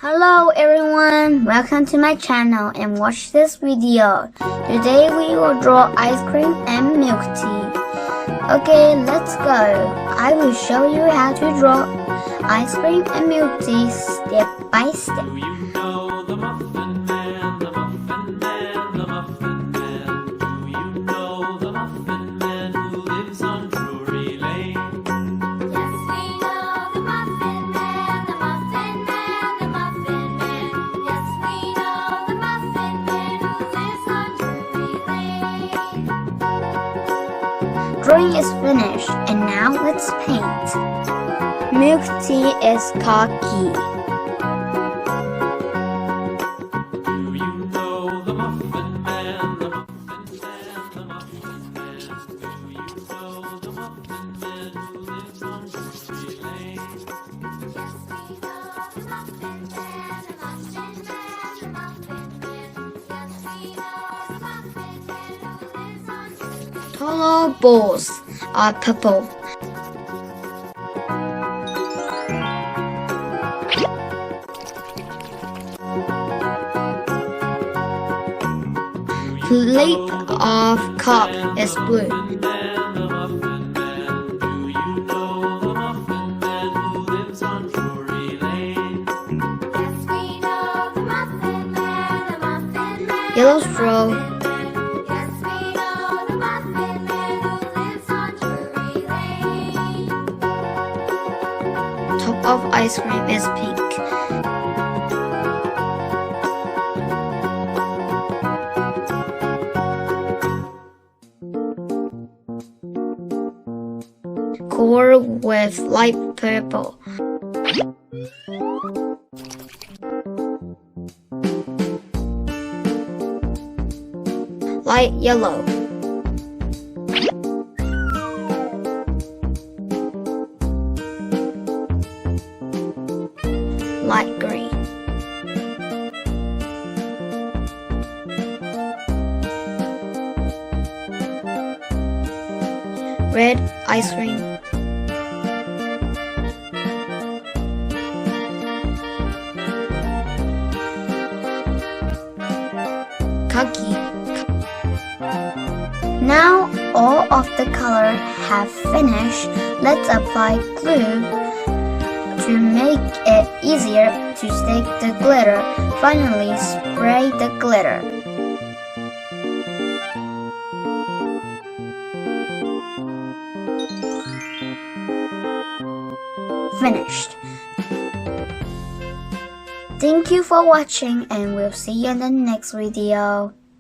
Hello everyone, welcome to my channel and watch this video. Today we will draw ice cream and milk tea. Okay, let's go. I will show you how to draw ice cream and milk tea step by step. Do you know the Muffin Man, the Muffin Man, the Muffin Man? Do you know the Muffin Man who lives on Drury Lane? Yes, we know the Muffin Man, the Muffin Man, the Muffin Man. Yes, we know the Muffin Man who lives on Drury Lane. Drawing is finished and now let's paint. Milk tea is khaki. Do you know the Muffin Man, the Muffin Man, the Muffin Man? Do you know the Muffin Man who lives on Drury Lane? Yes, we know the Muffin Man, the Muffin Man, the Muffin Man. Yes, we know the Muffin Man who lives on Drury Lane. Taller balls are purple. Lip of cup is blue. Muffin Man, the Muffin Man. Do you know the Muffin Man who lives on Drury Lane? Yes, we know the Muffin Man, the Muffin Man. Yellow straw. Yes, we know the Muffin Man who lives on Drury Lane. Top of ice cream is pink. Core with light purple. Light yellow. Light green. Red ice cream. Khaki. Now all of the color have finished. Let's apply glue to make it easier to stick the glitter. Finally, spray the glitter. Finished. Thank you for watching and we'll see you in the next video.